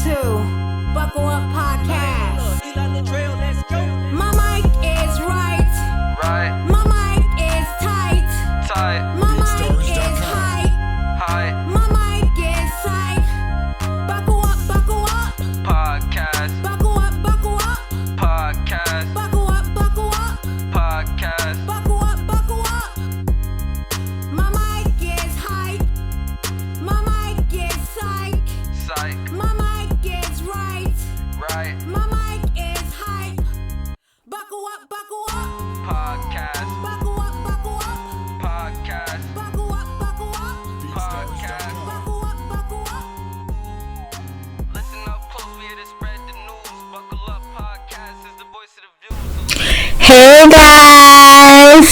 to Buckle Up Podcast. My mic is right. My mic is tight. My mic is high. My mic is sight. Buckle up. Podcast. Buckle up. Podcast. Buckle up. Podcast. Buckle up. My mic is hype. My mic is psych. My mic is right. My mic is hype. Buckle up. Podcast. Buckle up. Podcast. Buckle up. Podcast. Buckle up. Listen up close, we here to spread the news. Buckle up, podcast is the voice of the views. Hey guys,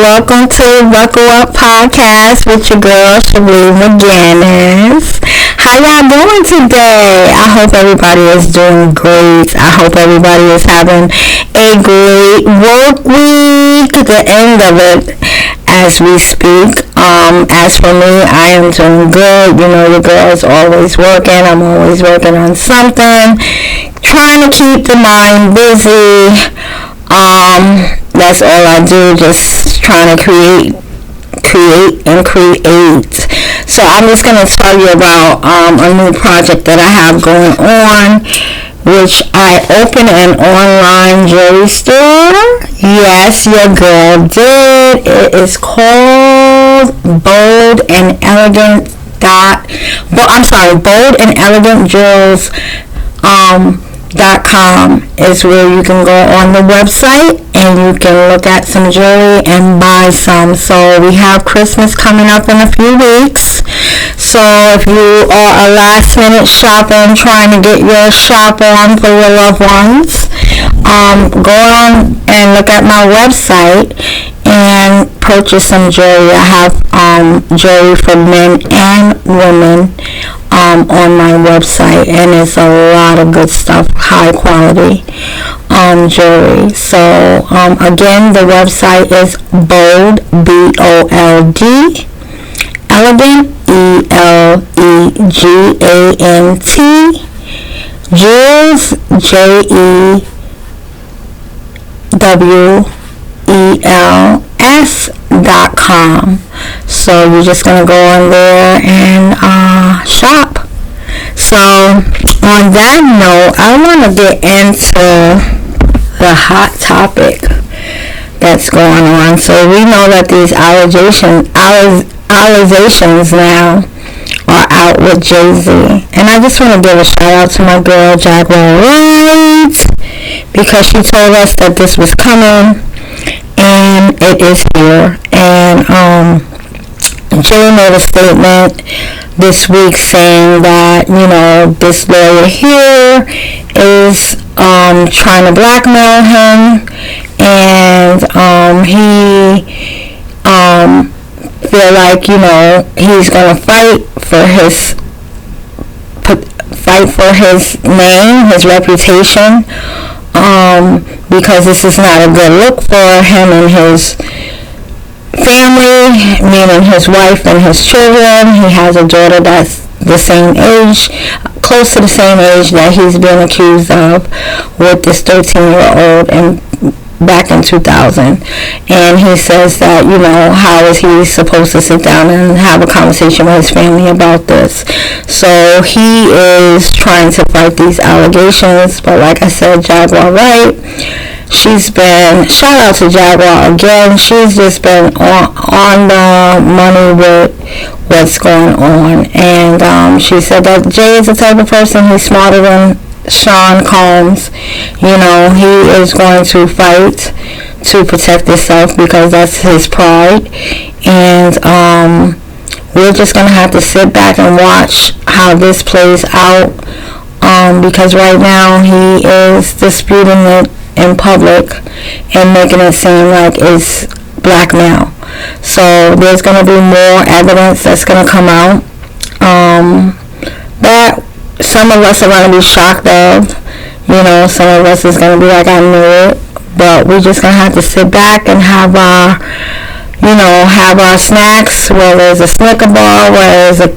welcome to Buckle Up Podcast with your girl Sheree McGinnis. How y'all doing today? I hope everybody is doing great. I hope everybody is having a great work week, the end of it as we speak. As for me, I am doing good. You know, your girl is always working. I'm always working on something, trying to keep the mind busy. That's all I do, just trying to create. So I'm just going to tell you about a new project that I have going on, which I opened an online jewelry store. Yes, your girl did. It is called Bold and Elegant Jewels.com is where you can go on the website and you can look at some jewelry and buy some. So we have Christmas coming up in a few weeks. So if you are a last minute shopper trying to get your shop on for your loved ones, go on and look at my website and purchase some jewelry. I have jewelry for men and women on my website, and it's a lot of good stuff, high quality jewelry. So again, the website is Bold, BOLD, Elegant, ELEGANT, Jewels, JEWELS.com. So you're just gonna go on there and shop. So on that note, I want to get into the hot topic that's going on. So we know that these allegations now are out with Jay-Z, and I just want to give a shout out to my girl Jaguar Wright, because she told us that this was coming, and it is here. And Jay made a statement this week saying that, you know, this lawyer here is trying to blackmail him, and he feel like, you know, he's gonna fight for his name, his reputation, because this is not a good look for him and his family, meaning his wife and his children. He has a daughter that's the same age, close to the same age that he's been accused of with this 13-year-old and back in 2000. And he says that, you know, how is he supposed to sit down and have a conversation with his family about this? So he is trying to fight these allegations, but like I said, Jaguar Wright, she's been, shout out to Jaguar again, she's just been on the money with what's going on. And she said that Jay is the type of person, he's smarter than Sean Combs. You know, he is going to fight to protect himself because that's his pride. And we're just going to have to sit back and watch how this plays out, because right now he is disputing it in public and making it seem like it's blackmail. So there's going to be more evidence that's going to come out that some of us are going to be shocked of. You know, some of us is going to be like, I knew it. But we're just going to have to sit back and have our, have our snacks, whether it's a Snicker bar, whether it's a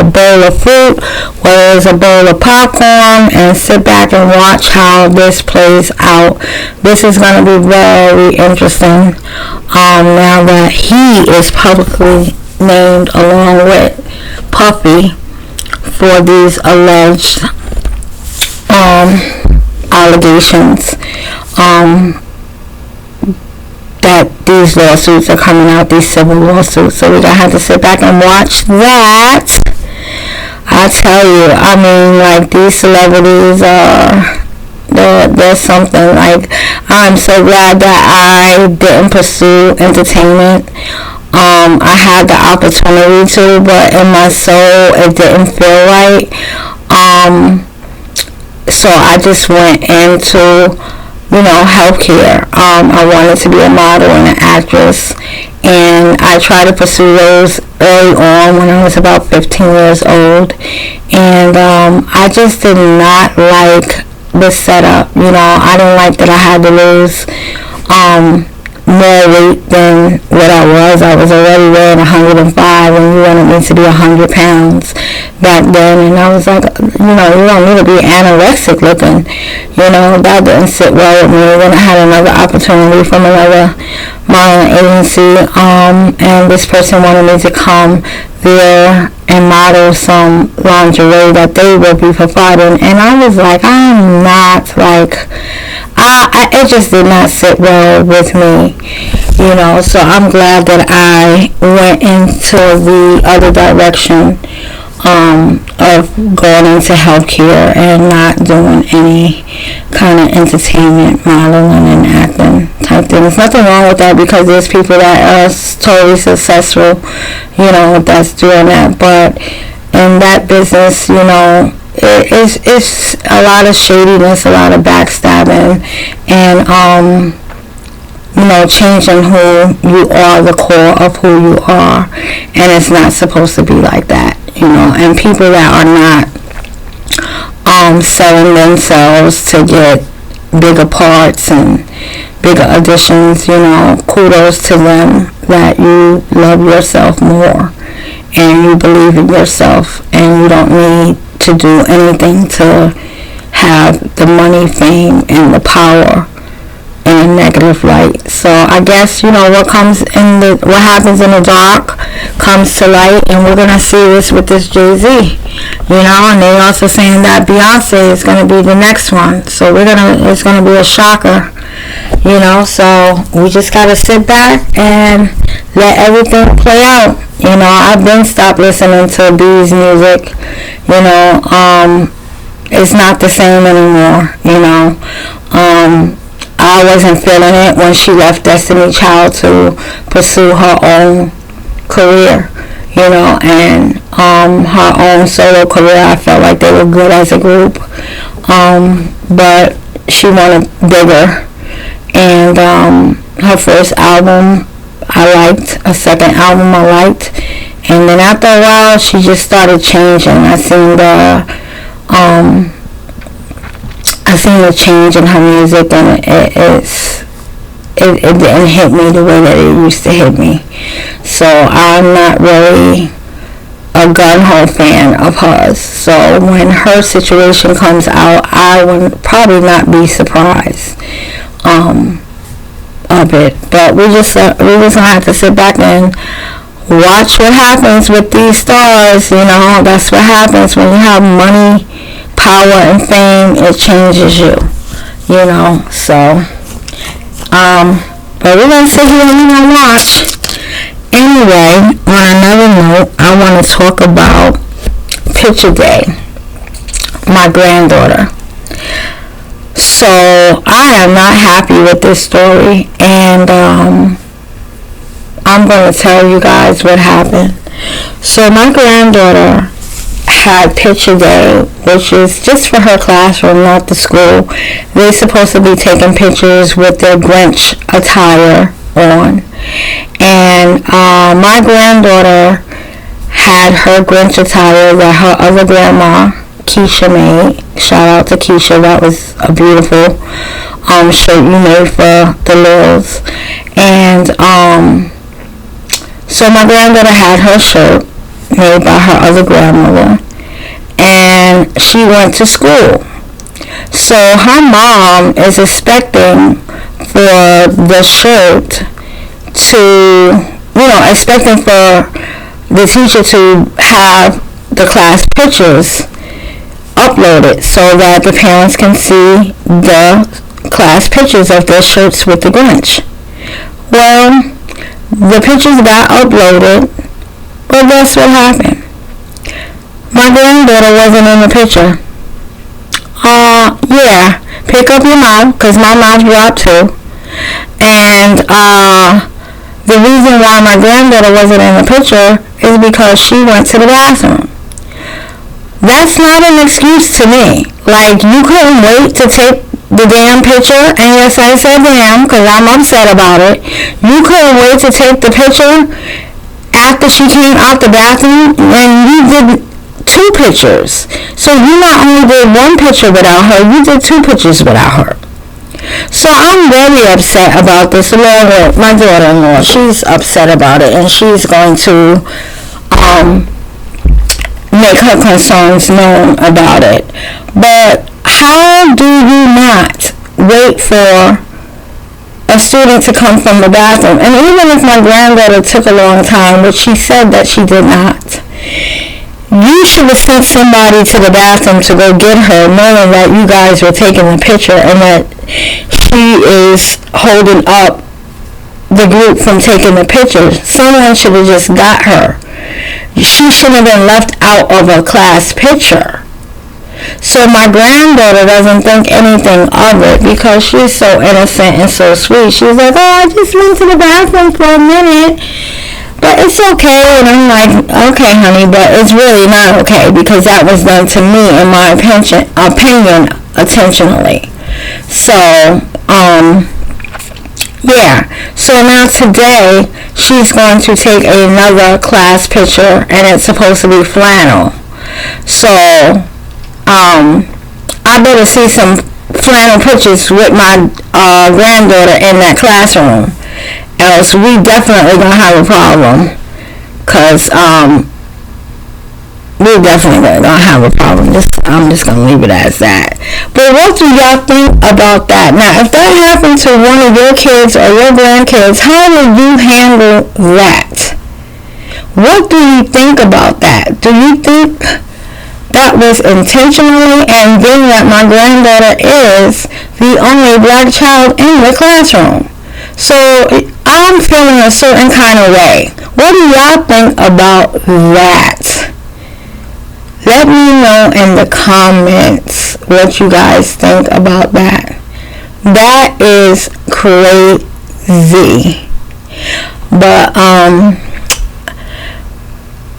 bowl of fruit, whether it's a bowl of popcorn, and sit back and watch how this plays out. This is going to be very interesting now that he is publicly named along with Puffy for these alleged allegations that these lawsuits are coming out, these civil lawsuits. So we're going to have to sit back and watch that. I tell you, I mean, like, these celebrities there's something. Like, I'm so glad that I didn't pursue entertainment. I had the opportunity to, but in my soul it didn't feel right. So I just went into healthcare. I wanted to be a model and an actress, and I tried to pursue those early on when I was about 15 years old, and I just did not like the setup. I didn't like that I had to lose more weight than what I was. I was already weighing 105 and you wanted me to be 100 pounds back then, and I was like, you don't need to be anorexic looking. That didn't sit well with me. Then I had another opportunity from another modeling agency, and this person wanted me to come there and model some lingerie that they will be providing, and I was like, I'm not like, it just did not sit well with me, so I'm glad that I went into the other direction of going into healthcare and not doing any kind of entertainment, modeling, and acting type thing. There's nothing wrong with that, because there's people that are totally successful, that's doing that. But in that business, it's a lot of shadiness, a lot of backstabbing, and changing who you are, the core of who you are, and it's not supposed to be like that. And people that are not selling themselves to get bigger parts and bigger auditions, kudos to them that you love yourself more and you believe in yourself, and you don't need to do anything to have the money, fame, and the power in a negative light. So I guess what happens in the dark comes to light, and we're gonna see this with this Jay-Z, and they also saying that Beyonce is gonna be the next one. So it's gonna be a shocker, So we just gotta sit back and let everything play out. I've been stopped listening to B's music. It's not the same anymore. I wasn't feeling it when she left Destiny Child to pursue her own career, and her own solo career. I felt like they were good as a group, but she wanted bigger. And her first album I liked, a second album I liked, and then after a while she just started changing. I seen the change in her music, and it didn't hit me the way that it used to hit me. So I'm not really a gun-ho fan of hers. So when her situation comes out, I would probably not be surprised of it. But we just gonna have to sit back and watch what happens with these stars. That's what happens when you have money, power, and fame. It changes you, so but we're gonna sit here and watch. Anyway, on another note, I want to talk about Picture Day, my granddaughter. So I am not happy with this story, and I'm going to tell you guys what happened. So my granddaughter had Picture Day, which is just for her classroom, not the school. They're supposed to be taking pictures with their Grinch attire on. And my granddaughter had her Grinch attire that her other grandma, Keisha, made. Shout out to Keisha. That was a beautiful shirt you made for the littles. And so my granddaughter had her shirt made by her other grandmother, and she went to school. So her mom is expecting for the shirt to, expecting for the teacher to have the class pictures uploaded so that the parents can see the class pictures of their shirts with the Grinch. Well, the pictures got uploaded, but guess what happened? My granddaughter wasn't in the picture. Yeah, pick up your mouth, because my mouth dropped too. And the reason why my granddaughter wasn't in the picture is because she went to the bathroom. That's not an excuse to me. Like, you couldn't wait to take the damn picture, and yes, I said damn, because I'm upset about it. You couldn't wait to take the picture after she came out the bathroom, and you did 2 pictures. So you not only did 1 picture without her, you did 2 pictures without her. So I'm very upset about this, along with my daughter-in-law. She's upset about it, and she's going to make her concerns known about it. But how do you not wait for a student to come from the bathroom? And even if my granddaughter took a long time, which she said that she did not, you should have sent somebody to the bathroom to go get her, knowing that you guys were taking the picture and that she is holding up the group from taking the picture. Someone should have just got her. She shouldn't have been left out of a class picture. So my granddaughter doesn't think anything of it because she's so innocent and so sweet. She's like, oh, I just went to the bathroom for a minute, but it's okay. And I'm like, okay, honey, but it's really not okay because that was done to me, in my opinion, intentionally. So, yeah. So now today, she's going to take another class picture, and it's supposed to be flannel. So, I better see some flannel pictures with my granddaughter in that classroom, else we definitely gonna have a problem. Cause we're definitely gonna have a problem. I'm just gonna leave it as that. But what do y'all think about that? Now, if that happened to one of your kids or your grandkids, how would you handle that? What do you think about that? Do you think that was intentionally, and being that my granddaughter is the only black child in the classroom? So I'm feeling a certain kind of way. What do y'all think about that? Let me know in the comments what you guys think about that. That is crazy. But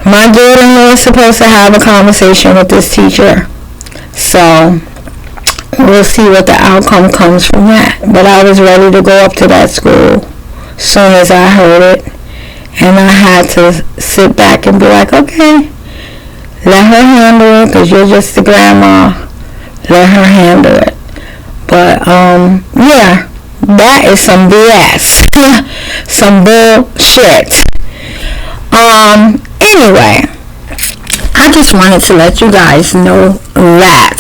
my daughter-in-law is supposed to have a conversation with this teacher. So we'll see what the outcome comes from that. But I was ready to go up to that school as soon as I heard it. And I had to sit back and be like, okay, let her handle it, because you're just the grandma. Let her handle it. But, yeah, that is some BS. Some bullshit. Anyway, I just wanted to let you guys know that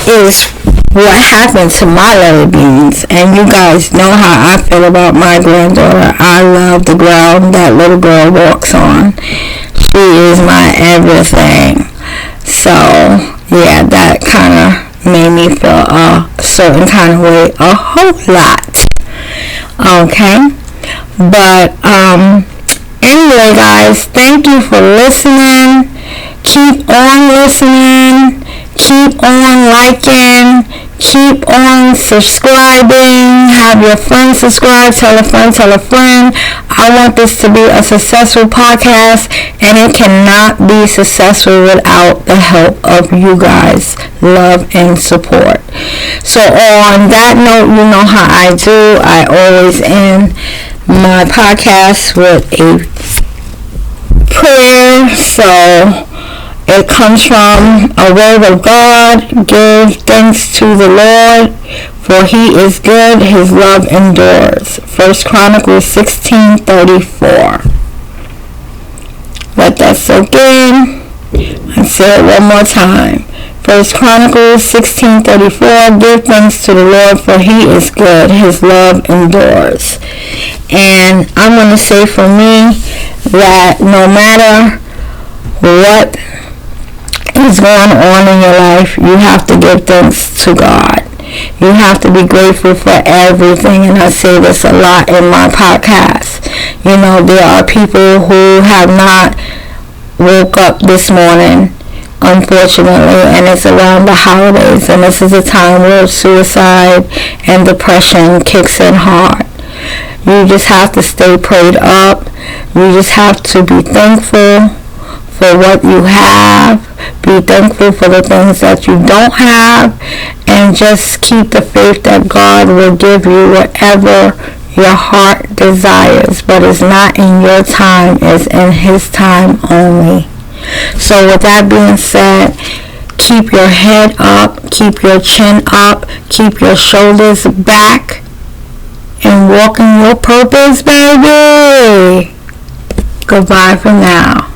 is what happened to my little beans. And you guys know how I feel about my granddaughter. I love the ground that little girl walks on. She is my everything. So, yeah, that kind of made me feel a certain kind of way a whole lot. Okay? But, anyway, guys, thank you for listening. Keep on listening. Keep on liking. Keep on subscribing. Have your friends subscribe. Tell a friend, tell a friend. I want this to be a successful podcast, and it cannot be successful without the help of you guys' love and support. So on that note, you know how I do. I always end my podcast with a prayer. So It comes from a word of God. Give thanks to the Lord, for he is good, his love endures. 1 Chronicles 16:34. Let that soak in. I say it one more time. 1 Chronicles 16:34. Give thanks to the Lord, for he is good, his love endures. And I'm going to say for me that no matter what is going on in your life, you have to give thanks to God. You have to be grateful for everything, and I say this a lot in my podcast. You know, there are people who have not woke up this morning, unfortunately, and it's around the holidays, and this is a time where suicide and depression kicks in hard. You just have to stay prayed up. You just have to be thankful for what you have. Be thankful for the things that you don't have, and just keep the faith that God will give you whatever your heart desires, but it's not in your time, it's in his time only. So with that being said, keep your head up, keep your chin up, keep your shoulders back, and walk in your purpose, baby. Goodbye for now.